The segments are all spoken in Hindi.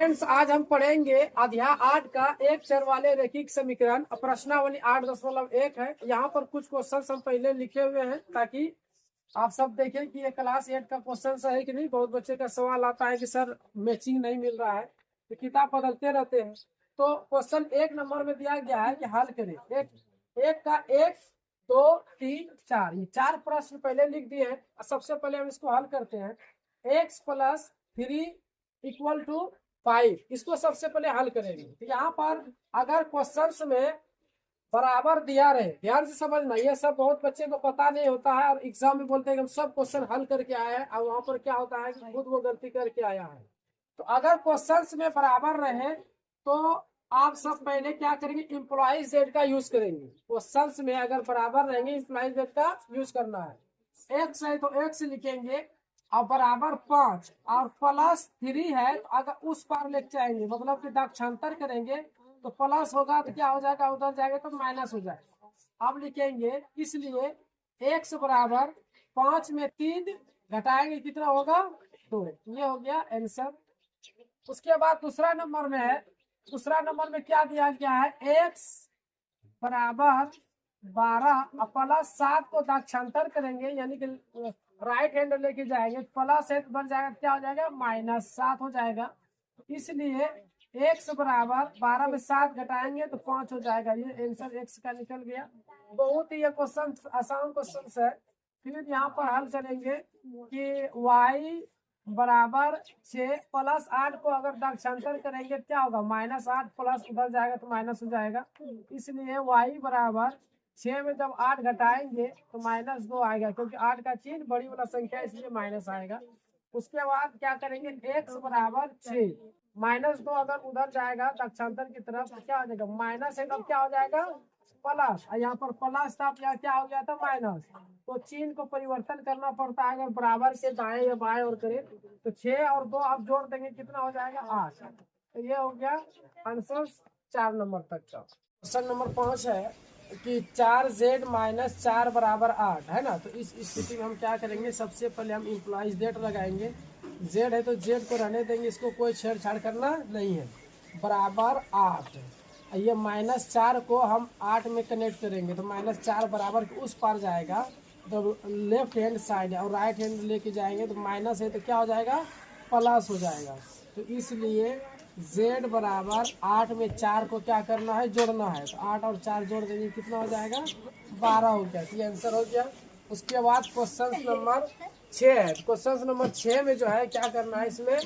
फ्रेंड्स, आज हम पढ़ेंगे अध्याय 8 का एक चर वाले रैखिक समीकरण प्रश्नावली 8.1 है। यहाँ पर कुछ क्वेश्चन हम पहले लिखे हुए हैं ताकि आप सब देखें कि ये क्लास 8 का क्वेश्चन है कि नहीं। बहुत बच्चे का सवाल आता है कि सर मैचिंग नहीं मिल रहा है, तो किताब बदलते रहते हैं। तो क्वेश्चन 1 नंबर में दिया गया है कि हल करें। एक का 1 2 3 4 ये 4 प्रश्न पहले लिख दिए हैं। सबसे पहले हम इसको हल करते हैं। x + 3 = 5 इसको सबसे पहले हल करेंगे। तो यहाँ पर अगर क्वेश्चंस में बराबर दिया रहे, ध्यान से समझना, ये सब बहुत बच्चे को पता नहीं होता है और एग्जाम में बोलते हैं कि हम सब क्वेश्चन हल करके आए हैं, और वहां पर क्या होता है कि खुद वो गलती करके आया है। तो अगर क्वेश्चंस में बराबर रहे तो आप सब पहले क्या करेंगे, इम्प्लॉइज जेड का यूज करेंगे। क्वेश्चंस में अगर बराबर रहेंगे इम्प्लॉइज जेड का यूज करना है। एक्स है तो एक्स लिखेंगे और बराबर 5 और +3 है तो अगर उस पार लेके जाएंगे, मतलब कि दाक्षांतर करेंगे तो प्लस होगा तो क्या हो जाएगा, उधर जाएगा तो माइनस हो जाएगा। अब लिखेंगे इसलिए x बराबर 5 में 3 घटाएंगे कितना होगा 2। ये हो गया आंसर। उसके बाद दूसरा नंबर में है। दूसरा नंबर में क्या दिया गया है, x बराबर 12 और +7 को दाक्षांतर करेंगे, यानी कि राइट हैंड लेके जाएंगे, प्लस है तो बन जाएगा क्या हो जाएगा, -7 हो जाएगा। इसलिए x बराबर 12 में 7 घटाएंगे तो 5 हो जाएगा। ये आंसर x का निकल गया। बहुत ही ये क्वेश्चन आसान क्वेश्चन है। फिर यहाँ पर हल करेंगे कि y बराबर 6 + 8 को अगर दाक्षांतर करेंगे क्या होगा, -8 प्लस उधर जाएगा तो माइनस हो जाएगा। इसलिए y बराबर 6 में जब 8 घटाएंगे तो -2 आएगा, क्योंकि 8 का चिन्ह बड़ी वाला संख्या इसलिए माइनस आएगा। उसके बाद क्या करेंगे, x बराबर 6 -2 अगर उधर जाएगा दाक्षांतर की तरफ तो क्या हो जाएगा, माइनस है तो क्या हो जाएगा प्लस, यहाँ पर प्लस था क्या हो गया था माइनस। तो चिन्ह को परिवर्तन करना पड़ता है, अगर बराबर के दाएं या बाएं और करें तो 6 और 2 आप जोड़ देंगे कितना हो जाएगा 8। तो ये हो गया आंसर 4 नंबर तक का। क्वेश्चन नंबर 5 है कि 4z - 4 बराबर 8 है ना। तो इस स्थिति में हम क्या करेंगे, सबसे पहले हम इम्प्लॉइज जेड लगाएंगे। जेड है तो जेड को रहने देंगे, इसको कोई छेड़छाड़ करना नहीं है। बराबर 8, ये -4 को हम 8 में कनेक्ट करेंगे तो -4 बराबर उस पार जाएगा तो लेफ्ट हैंड साइड और राइट हैंड लेके जाएंगे तो माइनस है तो क्या हो जाएगा प्लस हो जाएगा। तो इसलिए z बराबर 8 में 4 को क्या करना है, जोड़ना है। तो 8 और 4 जोड़ देंगे कितना हो जाएगा 12 हो गया। तो ये आंसर हो गया। उसके बाद क्वेश्चन नंबर 6 है। क्वेश्चन नंबर 6 में जो है क्या करना है, इसमें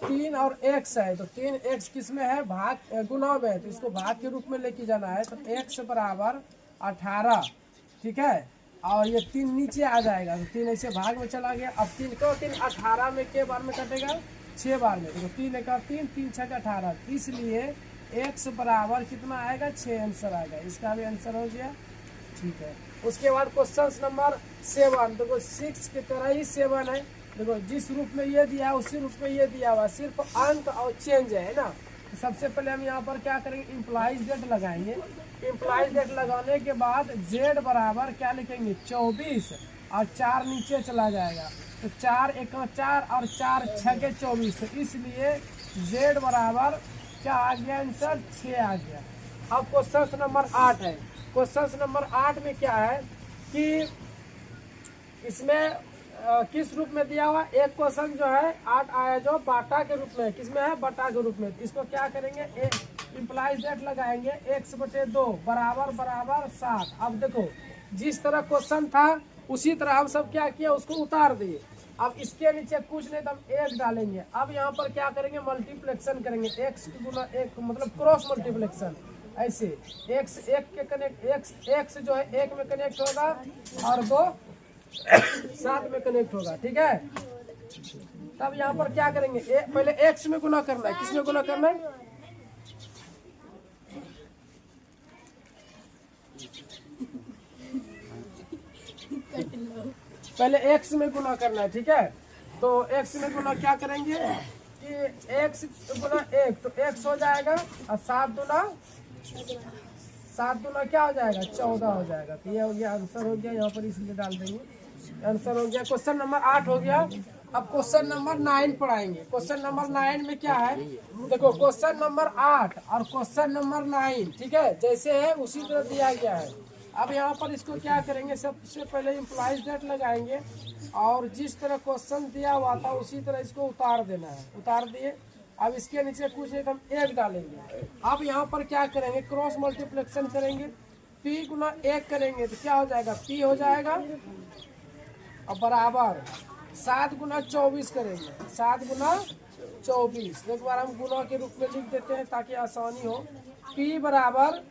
3 और x है तो 3x किस में है, भाग गुना में है, तो इसको भाग के रूप में लेके जाना है। तो x बराबर 18, ठीक है, और ये 3 नीचे आ जाएगा तो 3 ऐसे भाग में चला गया। अब 3 को 3 18 में के बार में कटेगा 6 बार में, तो 3 एक 3 3 6 18, इसलिए x बराबर कितना आएगा 6 आंसर आएगा। इसका भी आंसर हो गया, ठीक है। उसके बाद क्वेश्चन नंबर 7, देखो 6 की तरह ही 7 है। देखो जिस रूप में ये दिया है उसी रूप में ये दिया हुआ, सिर्फ अंक और चेंज है ना। तो सबसे पहले हम यहाँ पर क्या करेंगे, इम्प्लॉइज जेड लगाएंगे। इम्प्लॉइज जेड लगाने के बाद जेड बराबर क्या लिखेंगे 24 और 4 नीचे चला जाएगा तो 4 एक 4 और 4 6 के 24। तो इसलिए जेड बराबर क्या आ गया आंसर 6 आ गया। अब क्वेश्चन नंबर 8 है। क्वेश्चन नंबर 8 में क्या है कि इसमें किस रूप में दिया हुआ, एक क्वेश्चन जो है 8 आया जो बाटा के रूप में, किसमें है बटा के रूप में। इसको क्या करेंगे, इम्प्लॉइज जेड लगाएंगे, x/2 बराबर बराबर 7। अब देखो जिस तरह क्वेश्चन था उसी तरह हम सब क्या किया, उसको उतार दिए। अब इसके नीचे कुछ नहीं तो हम 1 डालेंगे। अब यहाँ पर क्या करेंगे, मल्टीप्लेक्शन करेंगे, x गुना 1 मतलब क्रॉस मल्टीप्लेक्शन। ऐसे x 1 के कनेक्ट x जो है 1 में कनेक्ट होगा और 2 7 में कनेक्ट होगा, ठीक है। तब यहाँ पर क्या करेंगे, पहले x में गुना करना है, किस में गुना करना है, पहले x में गुना करना है, ठीक है। तो x में गुना क्या करेंगे कि x गुना 1 तो x हो जाएगा और 7 दूना क्या हो जाएगा 14 हो जाएगा। तो ये हो गया आंसर हो गया, यहाँ पर इसलिए डाल देंगे आंसर हो गया। क्वेश्चन नंबर 8 हो गया। अब क्वेश्चन नंबर 9 पढ़ाएंगे। क्वेश्चन नंबर 9 में क्या है, देखो क्वेश्चन नंबर 8 और क्वेश्चन नंबर 9 ठीक है जैसे है उसी तरह दिया गया है। अब यहाँ पर इसको क्या करेंगे, सबसे पहले इम्प्लॉइज डेट लगाएंगे और जिस तरह क्वेश्चन दिया हुआ था उसी तरह इसको उतार देना है। उतार दिए, अब इसके नीचे कुछ नहीं, हम 1 डालेंगे। अब यहाँ पर क्या करेंगे, क्रॉस मल्टीप्लेक्शन करेंगे, p गुना 1 करेंगे तो क्या हो जाएगा, p हो जाएगा और बराबर 7 गुना 24 करेंगे, 7 गुना 24। एक बार हम गुना के रूप में लिख देते हैं ताकि आसानी हो। p बराबर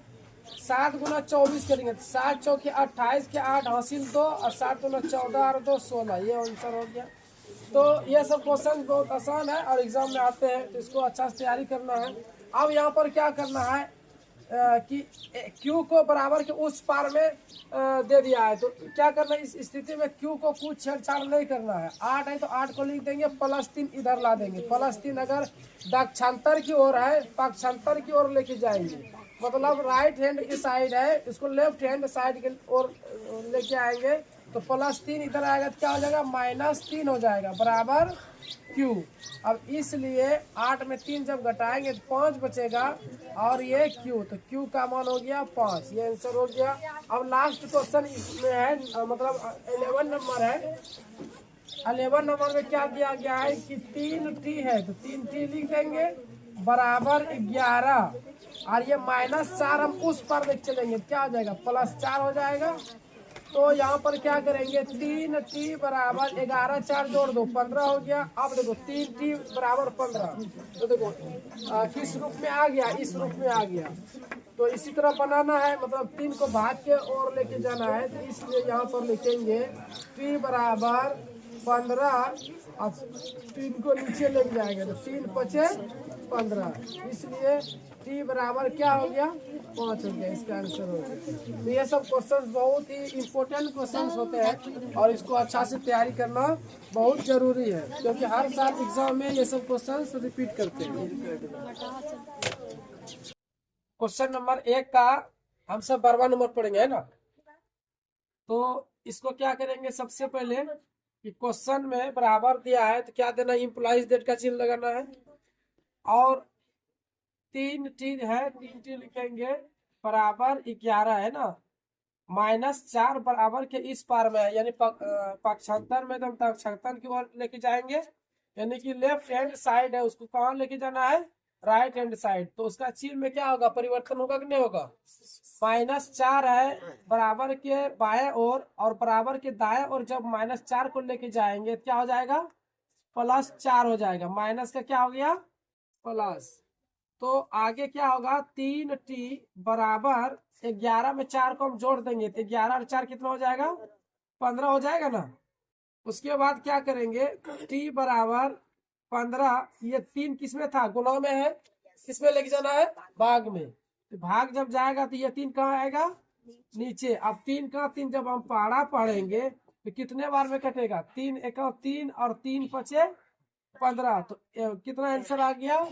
7 गुना 24 करेंगे तो 7 चौके 28 के 8 हासिल 2 और 7 गुना 14 और 2 16, ये आंसर हो गया। तो ये सब क्वेश्चन बहुत आसान है और एग्जाम में आते हैं तो इसको अच्छा से तैयारी करना है। अब यहाँ पर क्या करना है कि Q को बराबर के उस पार में दे दिया है तो क्या करना है, इस स्थिति में Q को कुछ छेड़छाड़ नहीं करना है। 8 है तो 8 को लिख देंगे, +3 इधर ला देंगे। +3 अगर दक्षांतर की ओर है पक्षांतर की ओर लेके जाएंगे, मतलब राइट हैंड की साइड है इसको लेफ्ट हैंड साइड की ओर लेके आएंगे तो +3 इधर आएगा तो क्या हो जाएगा, -3 हो जाएगा बराबर Q। अब इसलिए 8 में 3 जब घटाएंगे तो 5 बचेगा और ये Q, तो Q का मान हो गया 5, ये आंसर हो गया। अब लास्ट क्वेश्चन इसमें है मतलब 11 नंबर है। 11 नंबर में क्या दिया गया है कि 3t है तो 3t लिख देंगे बराबर 11 और ये -4 हम उस पर देख चलेंगे क्या हो जाएगा, +4 हो जाएगा। तो यहाँ पर क्या करेंगे, 3t बराबर 11 4 जोड़ दो 15 हो गया। अब देखो 3t बराबर 15, तो देखो किस रूप में आ गया, इस रूप में आ गया। तो इसी तरह बनाना है, मतलब 3 को भाग के और लेके जाना है तो इसलिए यहाँ पर लिखेंगे t बराबर 15 और 3 को नीचे लेके जाएंगे तो 3 पचे 15, इसलिए t बराबर क्या हो गया, 5 हो गया, इसका आंसर हो गया। तो ये सब क्वेश्चंस बहुत ही इम्पोर्टेंट क्वेश्चंस होते हैं और इसको अच्छा से तैयारी करना बहुत जरूरी है क्योंकि हर साल एग्जाम में ये सब क्वेश्चंस रिपीट करते हैं। क्वेश्चन नंबर 1 का हम सब 12वां नंबर पढ़ेंगे है ना। तो इसको क्या करेंगे, सबसे पहले कि क्वेश्चन में बराबर दिया है तो क्या देना, इम्प्लाइज डेट का चिन्ह लगाना है और 3t है, 3t लिखेंगे बराबर 11 है ना, -4 बराबर के इस पार में है यानी पक्षांतर में तो हम पक्षांतर की ओर लेके जाएंगे यानी कि लेफ्ट हैंड साइड है उसको कहाँ लेके जाना है, राइट हैंड साइड। तो उसका चिन्ह में क्या होगा, परिवर्तन होगा कि नहीं होगा, -4 है बराबर के बाएं ओर और बराबर के दाएं ओर जब -4 को लेके जाएंगे क्या हो जाएगा, +4 हो जाएगा। माइनस का क्या हो गया, प्लस। तो आगे क्या होगा, 3t बराबर 11 में 4 को हम जोड़ देंगे तो 11 और 4 कितना हो जाएगा, 15 हो जाएगा ना। उसके बाद क्या करेंगे, t बराबर 15, ये 3 किसमें था, गुना में है, किसमें लेके जाना है, भाग में। तो भाग जब जाएगा तो ये 3 कहाँ आएगा, नीचे। अब 3 का 3 जब हम पहाड़ा पढ़ेंगे तो कितने बार में कटेगा, 3 एक 3 और 3 पचे 15, तो कितना आंसर आ गया,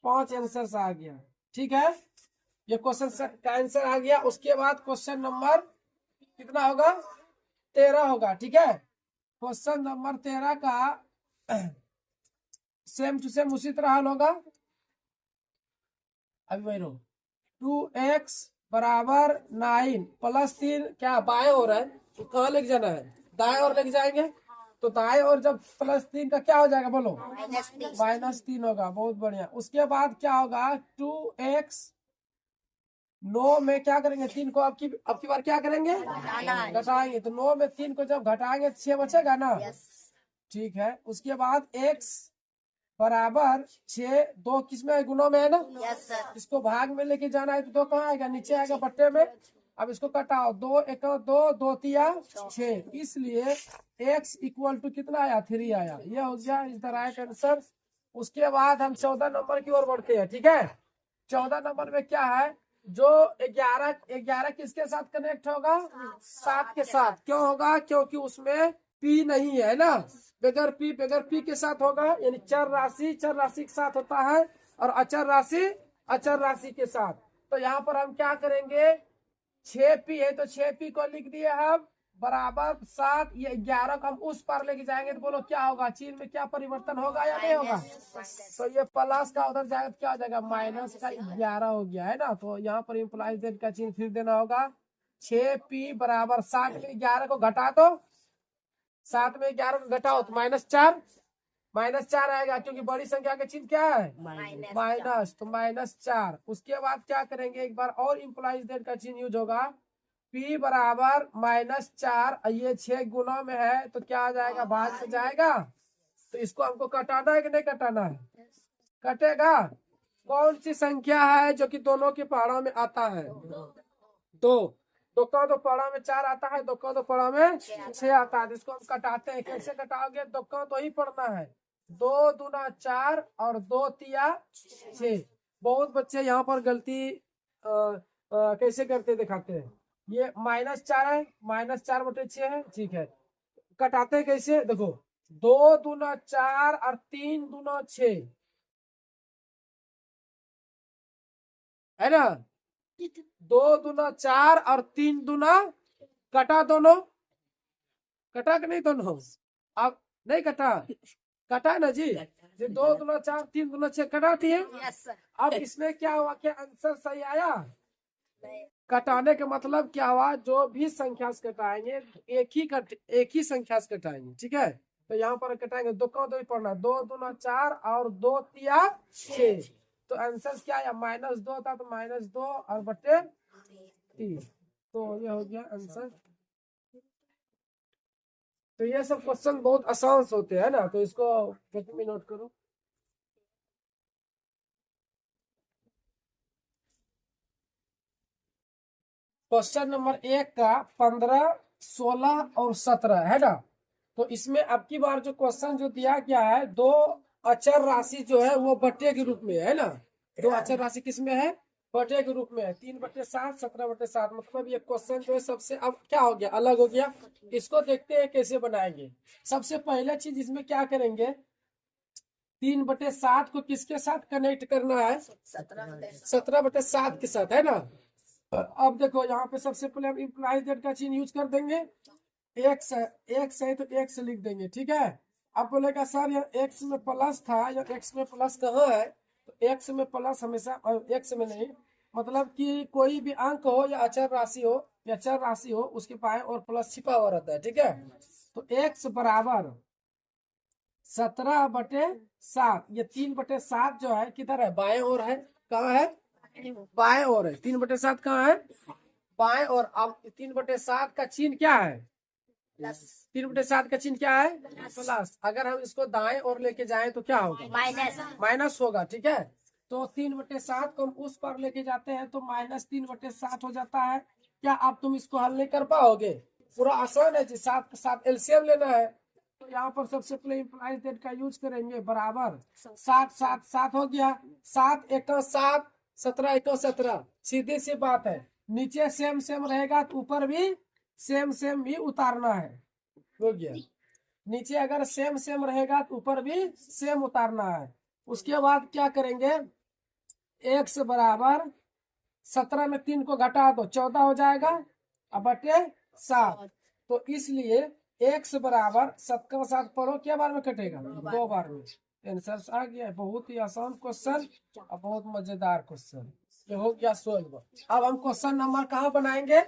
5 आंसर आ गया। ठीक है, ये क्वेश्चन का आंसर आ गया। उसके बाद क्वेश्चन नंबर कितना होगा, 13 होगा। ठीक है, क्वेश्चन नंबर 13 का सेम टू सेम उसी तरह हल होगा। अभी वही 2x बराबर 9 +3 क्या बाएं हो रहा है तो कहाँ लेके जाना है, दाएं और लेके जाएंगे। तो दाएं और जब +3 का क्या हो जाएगा, बोलो -3 होगा। बहुत बढ़िया। उसके बाद क्या होगा, 2x 9 में क्या करेंगे, 3 को अब की बार क्या करेंगे, घटाएंगे। तो 9 में 3 को जब घटाएंगे 6 बचेगा ना। ठीक है, उसके बाद x बराबर 6, 2 किसमें है, गुना में है ना। इसको भाग में लेके जाना है तो 2 कहाँ आएगा, नीचे आएगा बट्टे में। अब इसको कटाओ, 2 एक 2, 2 तिया 6, इसलिए x इक्वल टू कितना आया, 3 आया। ये हो गया इज द राइट आंसर। उसके बाद हम 14 नंबर की ओर बढ़ते हैं। ठीक है, 14 नंबर में क्या है, जो 11 किसके साथ कनेक्ट होगा, 7 के साथ। क्यों होगा, क्योंकि उसमें p नहीं है ना, बगैर p के साथ होगा, यानी चर राशि के साथ होता है और अचर राशि के साथ। तो यहाँ पर हम क्या करेंगे, 6p है तो 6p को लिख दिए हम बराबर 7, ये 11 को हम उस पार लेके जाएंगे तो बोलो क्या होगा, चिन्ह में क्या परिवर्तन होगा या नहीं होगा। तो ये प्लस का उधर जाएगा तो क्या हो जाएगा, माइनस का 11 हो गया है ना। तो यहाँ पर इम्प्लाइज दैट का चिन्ह फिर देना होगा। 6p बराबर 7 में 11 को घटा दो, 7 में 11 को घटाओ तो -4, -4 आएगा क्योंकि बड़ी संख्या का चिन्ह क्या है माइनस, तो -4। उसके बाद क्या करेंगे, एक बार और इम्प्लाइज दैट का चिन्ह यूज होगा। p बराबर -4, ये 6 गुना में है तो क्या आ जाएगा, भाग में जाएगा। तो इसको हमको कटाना है कि नहीं कटाना है, कटेगा। कौन सी संख्या है जो कि दोनों के पहाड़ों में आता है, दो का दो पहाड़ा में 4 आता है, दो का दो पहाड़ा में 6 आता है। इसको हम कटाते हैं, कैसे कटाओगे, दो का तो ही पढ़ना है, 2 दूना 4 और 2 तिया 6। बहुत बच्चे यहाँ पर गलती कैसे करते दिखाते हैं। ये -4 है, -4/6 है, ठीक है। कटाते कैसे, देखो 2 दूना 4 और 3 दूना 6 है ना। 2 दूना 4 और 3 दूना, कटा दोनों, कटा कि नहीं दोनों, अब नहीं कटा, कटा ना जी। 2 दूना 4 3 दूना 6 कटा दिए। अब इसमें क्या हुआ, क्या आंसर सही आया। कटाने का मतलब क्या हुआ, जो भी संख्या से कटाएंगे एक ही संख्या से कटाएंगे, ठीक है। तो यहाँ पर कटाएंगे, दो का दो ही पढ़ना, 2 दूना 4 और 2 तिया 6। तो आंसर क्या आया, -2 था तो -2 और बटे 3। तो ये हो गया आंसर। तो ये सब क्वेश्चन बहुत आसान होते हैं ना, तो इसको में नोट करो। क्वेश्चन नंबर 1 का 15, 16 और 17 है ना। तो इसमें अब की बार जो क्वेश्चन जो दिया गया है, दो अचर राशि जो है वो बट्टे के रूप में है ना। दो अचर राशि किस में है, बट्टे के रूप में है। 3/7, 17/7। मतलब ये क्वेश्चन जो है सबसे अब क्या हो गया, अलग हो गया। इसको देखते हैं कैसे बनाएंगे। सबसे पहले चीज इसमें क्या करेंगे, 3/7 को किसके साथ कनेक्ट करना है, 17/7 के साथ है ना। अब देखो यहाँ पे सबसे पहले हम इम्प्लाइज दैट का चिन्ह यूज कर देंगे। एक्स है तो एक्स लिख देंगे, ठीक है। अब बोलेगा सर ये एक्स में प्लस था, या एक्स में प्लस कहाँ है, तो एक्स में प्लस हमेशा, एक्स में नहीं, मतलब कि कोई भी अंक हो या अचर राशि हो या चर राशि हो, उसके बाएं और प्लस छिपा हुआ रहता है, ठीक है। तो एक्स बराबर 17/7, ये 3/7 जो है किधर है, बाएं ओर है, कहाँ है, बाएं ओर है। 3/7 कहाँ है, बाएं ओर। अब 3/7 का चिन्ह क्या है, 3/7 का चिन्ह क्या है, प्लस। अगर हम इसको दाएं ओर लेके जाएं तो क्या होगा, माइनस होगा, ठीक है। तो 3/7 को हम उस पर लेके जाते हैं तो -3/7 हो जाता है। क्या आप तुम इसको हल नहीं कर पाओगे, पूरा आसान है जी, 7 के साथ एलसीएम लेना है। तो यहाँ पर सबसे पहले इम्प्लाइज दैट का यूज करेंगे, बराबर 7 7 7 हो गया, 7 1 7, 17 1 17। सीधी सी बात है, नीचे सेम सेम रहेगा तो ऊपर भी सेम सेम ही उतारना है, हो गया। नीचे अगर सेम सेम रहेगा तो ऊपर भी सेम उतारना है। उसके बाद क्या करेंगे, एक्स बराबर 17 में 3 को घटा दो, 14 हो जाएगा, अब बटे 7। तो इसलिए एक्स बराबर 7 का 7 पढ़ो, क्या बार में कटेगा, 2 बार में। आंसर आ गया। बहुत ही आसान क्वेश्चन और बहुत मजेदार क्वेश्चन, ये हो गया 16। अब हम क्वेश्चन नंबर कहाँ बनाएंगे,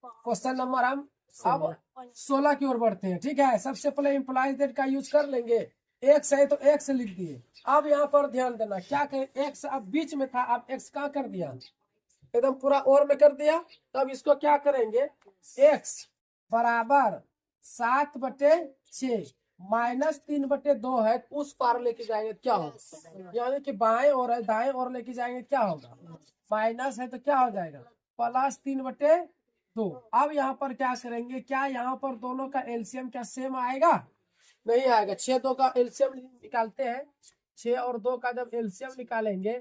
क्वेश्चन नंबर हम अब 16 की ओर बढ़ते हैं, ठीक है। सबसे पहले इम्प्लाइज दैट का यूज कर लेंगे। एक्स है तो एक्स लिख दिए। अब यहाँ पर ध्यान देना, क्या करें, एक्स अब बीच में था, अब एक्स कहाँ कर दिया, एकदम पूरा और में कर दिया। तब इसको क्या करेंगे, एक्स बराबर 7/6 -3/2 है, उस पार लेके जाएंगे क्या होगा, यानी कि बाएं और है, दाएं और लेके जाएंगे क्या होगा, माइनस है तो क्या हो जाएगा, +3/2। अब यहाँ पर क्या करेंगे, क्या यहाँ पर दोनों का एलसीएम क्या सेम आएगा, नहीं आएगा। 6 2 का एलसीएम निकालते हैं, 6 और 2 का जब एलसीएम निकालेंगे,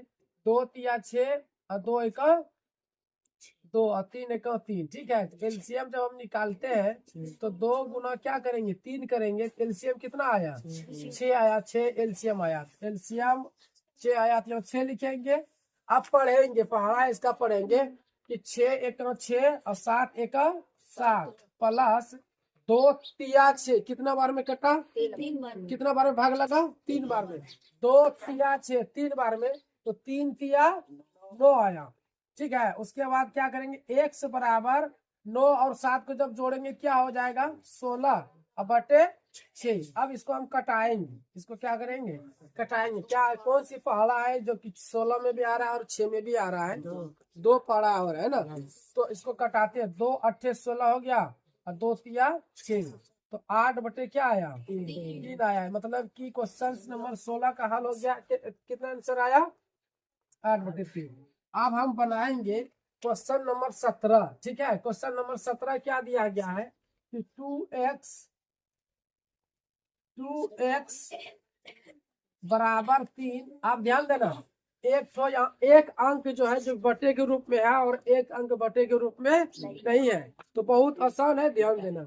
2 तिया 6 और 2 1 2 और 3 1 3, ठीक है। तो एलसीएम जब हम निकालते हैं तो 2 गुना क्या करेंगे, 3 करेंगे, एलसीएम कितना आया, 6 आया, 6 एलसीएम आया, एलसीएम 6 आया तो 6 लिखेंगे। अब पढ़ेंगे, पढ़ा इसका पढ़ेंगे कि 6 1 6 और 7 1 7, प्लस 2 तिया 6, कितना बार में कटा? 3 बार में। कितना बार में भाग लगा? 3 बार में। 2 तिया 6 3 बार में, तो 3 तिया 9 आया। ठीक है, उसके बाद क्या करेंगे? x बराबर 9 और 7 को जब जोड़ेंगे क्या हो जाएगा? 16 अब बटे 6। अब इसको हम कटाएंगे, इसको क्या करेंगे? कटाएंगे। क्या कौन सी पहाड़ा है जो कि 16 में भी आ रहा है और 6 में भी आ रहा है? 2 पहाड़ा हो रहा है ना। तो इसको कटाते हैं, 2 अट्ठे 16 हो गया और 2 तिया 6, तो 8 बटे क्या आया? 3 आया है। मतलब कि क्वेश्चन नंबर 16 का हल हो गया। कितना आंसर आया? 8 बटे 3। अब हम बनाएंगे क्वेश्चन नंबर 17। ठीक है, क्वेश्चन नंबर 17 क्या दिया गया है कि 2x बराबर 3। आप ध्यान देना, एक अंक जो है जो बटे के रूप में है और एक अंक बटे के रूप में नहीं है, तो बहुत आसान है, ध्यान देना।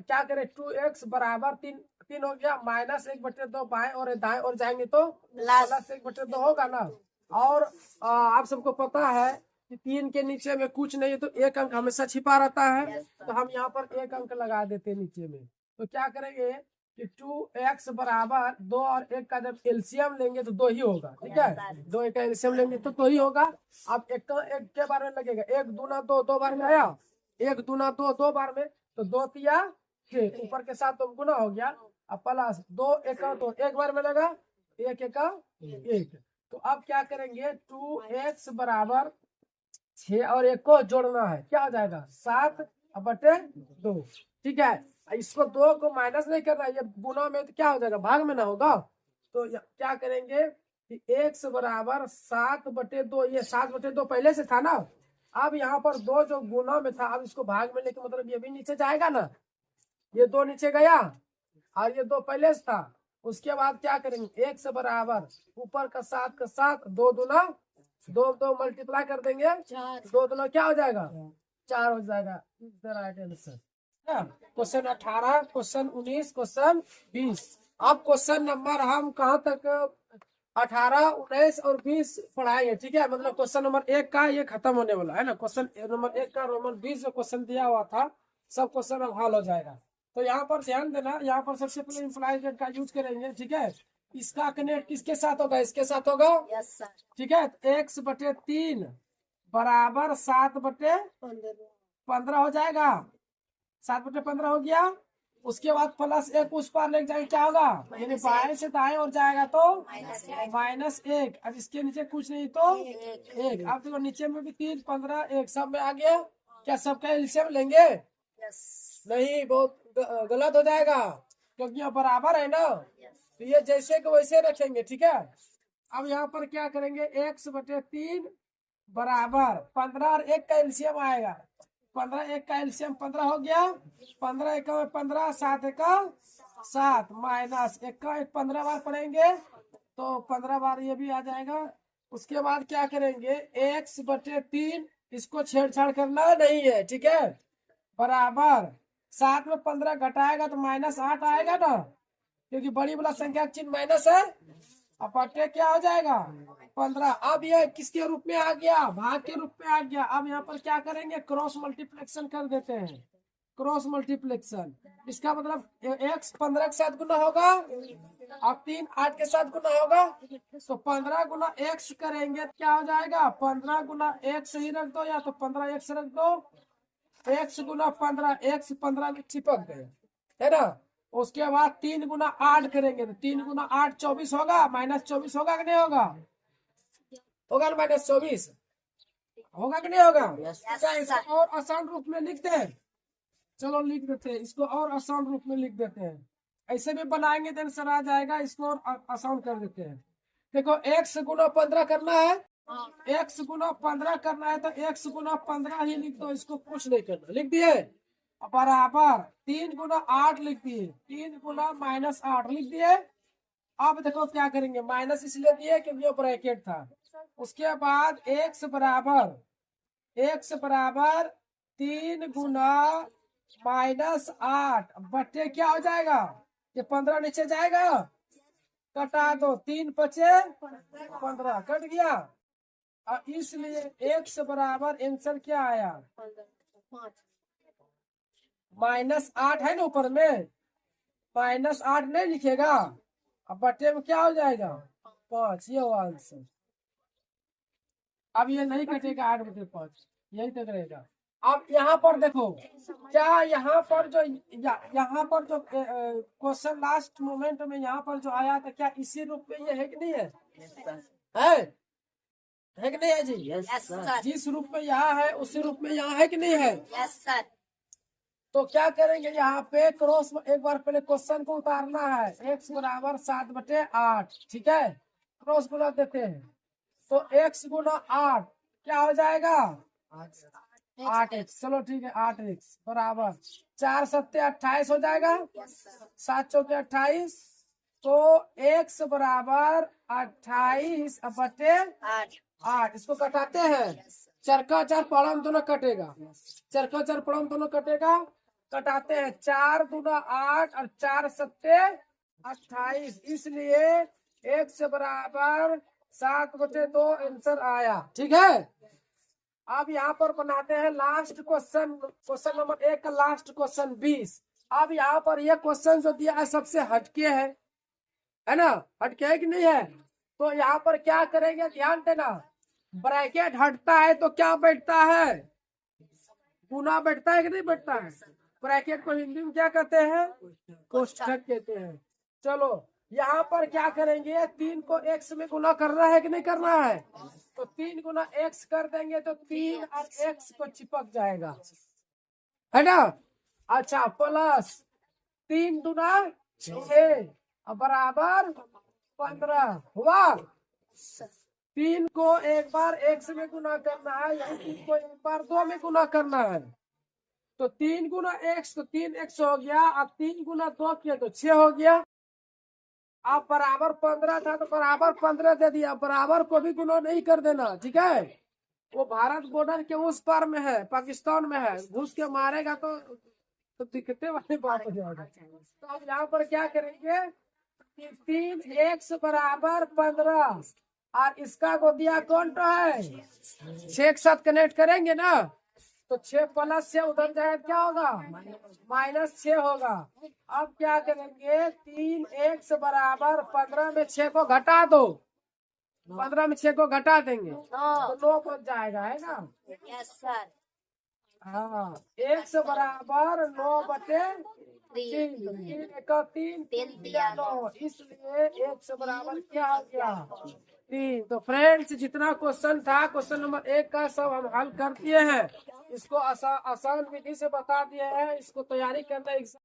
क्या करें? 2x बराबर 3 हो गया, माइनस 1/2 बाएं और दाएं और जाएंगे तो प्लस 1/2 होगा ना। और आप सबको पता है कि 3 के नीचे में कुछ नहीं है तो एक अंक हमेशा छिपा रहता है, तो हम यहाँ पर एक अंक लगा देते हैं नीचे में। तो क्या करेंगे कि 2x बराबर 2 और 1 का जब एलसीएम लेंगे तो 2 ही होगा। ठीक है, 2 1 का एलसीएम लेंगे तो 2 ही होगा। अब एक के बार में लगेगा, 1 दूना 2 2 बार में आया, 1 दूना 2 2 बार में, तो 2 तिया 6, ऊपर के साथ तो गुना हो गया। अब प्लस 2 1 2 एक बार में लगा, 1 1 1। तो अब क्या करेंगे? 2x बराबर 6 और 1 को जोड़ना है, क्या हो जाएगा? 7 बटे 2। ठीक है, इसको 2 को माइनस नहीं करना, ये गुना में तो क्या हो जाएगा? भाग में ना होगा। तो क्या करेंगे कि x बराबर 7 बटे 2, ये 7 बटे 2 पहले से था ना। अब यहाँ पर 2 जो गुना में था, अब इसको भाग में लेके मतलब ये भी नीचे जाएगा ना, ये 2 नीचे गया और ये 2 पहले से था। उसके बाद क्या करेंगे? x बराबर ऊपर का 7 का 7, 2 दूना 2 2 मल्टीप्लाई कर देंगे, 2 दूना क्या हो जाएगा? 4 हो जाएगा। Right answer. Question 18, question 19, question 20। अब क्वेश्चन नंबर हम कहाँ तक? 18, 19 और 20 पढ़ाएंगे। ठीक है, मतलब क्वेश्चन नंबर 1 का ये खत्म होने वाला है ना। क्वेश्चन नंबर 1 का रोमन 20 जो क्वेश्चन दिया हुआ था, सब क्वेश्चन अब हल हो जाएगा। तो यहाँ पर ध्यान देना, यहाँ पर सबसे पहले इम्प्लाइज डेट का यूज करेंगे। ठीक है, इसका कनेक्ट किसके साथ होगा? इसके साथ होगा। Yes sir. ठीक है, x बटे 3 बराबर 7 बटे 15 हो जाएगा। 7 बटे 15 हो गया। उसके बाद प्लस 1 उस पार लेके जाएंगे, क्या होगा? यानी बाएं से दाएं और जाएगा तो -1। अब इसके नीचे कुछ नहीं तो 1। अब देखो नीचे में भी 3 15 1 सब में आ गया। क्या सबका एलसीएम लेंगे? नहीं, बहुत गलत हो जाएगा, क्योंकि ये बराबर है ना, तो ये जैसे को वैसे रखेंगे। ठीक है, अब यहाँ पर क्या करेंगे? x बटे 3 बराबर 15 और 1 का एलसीएम आएगा। 15 1 का एलसीएम 15 हो गया। 15 1 में 15, 7 1 7 माइनस 1 का 1 15 बार पढ़ेंगे तो 15 बार ये भी आ जाएगा। उसके बाद क्या करेंगे? x बटे 3, इसको छेड़छाड़ करना नहीं है। ठीक है, बराबर 7 में 15 घटाएगा तो -8 आएगा ना, क्योंकि बड़ी वाला संख्या चिन्ह माइनस है। अब बटे क्या हो जाएगा? 15। अब ये किसके रूप में आ गया? भाग के रूप में आ गया। अब यहाँ पर क्या करेंगे? क्रॉस मल्टीप्लेक्शन कर देते हैं। क्रॉस मल्टीप्लेक्शन, इसका मतलब x 15 के साथ गुना होगा, अब 3 8 के साथ गुना होगा, तो 15 गुना x करेंगे क्या हो जाएगा? 15 गुना x ही रख दो, या तो 15 x रख दो। x गुना 15, x 15 में चिपक गए, है ना। उसके बाद 3 गुना 8 करेंगे तो 3 गुना 8 24 होगा, -24 होगा कि नहीं होगा? होगा ना, -24 होगा कि नहीं होगा? क्या इसको और आसान रूप में लिखते हैं? चलो लिख देते हैं, इसको और आसान रूप में लिख देते हैं। ऐसे भी बनाएंगे तो आंसर आ जाएगा, इसको और आसान कर देते हैं। देखो x गुना 15 करना है, x गुना 15 करना है तो x गुना 15 ही लिख दो, इसको कुछ नहीं करना। लिख दिए, बराबर 3 गुना 8 लिख दिए, 3 गुना -8 लिख दिए। अब देखो क्या करेंगे? माइनस इसलिए दिए क्योंकि वो ब्रैकेट था। उसके बाद x बराबर 3 गुना -8 बटे क्या हो जाएगा? ये 15 नीचे जाएगा, कटा दो, 3 बचे 15, कट गया। और इसलिए x बराबर आंसर क्या आया? -8 है ना ऊपर में, -8 नहीं लिखेगा, अब बटे में क्या हो जाएगा 5, ये हुआ आंसर। अब ये नहीं कटेगा 8/5, यही तक रहेगा। अब यहाँ पर देखो, क्या यहाँ पर जो यहाँ पर जो क्वेश्चन लास्ट मोमेंट में यहाँ पर जो आया था, क्या इसी रूप में ये है कि नहीं है? है कि नहीं है जी? Yes sir. जिस रूप में यहाँ है उसी रूप में यहाँ है कि नहीं है? Yes sir. तो क्या करेंगे यहाँ पे क्रॉस, एक बार पहले क्वेश्चन को उतारना है। x बराबर 7/8, ठीक है, क्रॉस गुना देते हैं तो x गुना 8 क्या हो जाएगा 8x। चलो ठीक है, 8x बराबर 4 7 28 हो जाएगा, 7 चौके 28, तो x बराबर 28/8। इसको कटाते हैं, चरका चार पड़म दोनों कटेगा, चरका चार पड़म दोनों कटेगा, कटाते हैं 4 दूना 8 और 4 सत्ते 28, इसलिए x बराबर 7/2 आंसर आया। ठीक है, अब यहाँ पर बनाते हैं लास्ट क्वेश्चन, क्वेश्चन नंबर 1 का लास्ट क्वेश्चन 20। अब यहाँ पर यह क्वेश्चन जो दिया है सबसे हटके है ना, हटके है कि नहीं है? तो यहाँ पर क्या करेंगे, ध्यान देना, ब्रैकेट हटता है तो क्या बैठता है, गुना बैठता है कि नहीं बैठता है? ब्रैकेट को हिंदी में क्या कहते हैं, कोष्ठक कहते हैं। चलो यहाँ पर क्या करेंगे, 3 को x में गुना करना है कि नहीं करना है? तो 3 गुना x कर देंगे तो 3 और x को चिपक जाएगा, है ना। अच्छा, प्लस 3 दूना 6 बराबर 15 हुआ। 3 को एक बार x में गुना करना है, या 3 को एक बार 2 में गुना करना है, तो 3 गुना x तो 3x हो गया, अब 3 गुना 2 किया तो 6 हो गया। अब बराबर 15 था तो बराबर 15 दे दिया, बराबर को भी गुना नहीं कर देना, ठीक है। वो भारत बॉर्डर के उस पार में है, पाकिस्तान में है, घुस के मारेगा तो दिक्कतें वाली बात हो जाएगा। तो अब यहाँ पर क्या करेंगे, 3x बराबर 15 और इसका को दिया कौन तो है 6 के साथ कनेक्ट करेंगे ना, तो 6 प्लस से उधर जाए क्या होगा -6 होगा। अब क्या करेंगे, 3x बराबर 15 में 6 को घटा दो, 15 में 6 को घटा देंगे तो 9 बच जाएगा, है ना। Yes sir. हाँ, x बराबर 9/3, 3 दिया 9, इसलिए x बराबर क्या हो गया 3। तो फ्रेंड्स, जितना क्वेश्चन था क्वेश्चन नंबर 1 का सब हम हल कर दिए हैं, इसको आसान विधि से बता दिए हैं, इसको तैयारी करना एग्जाम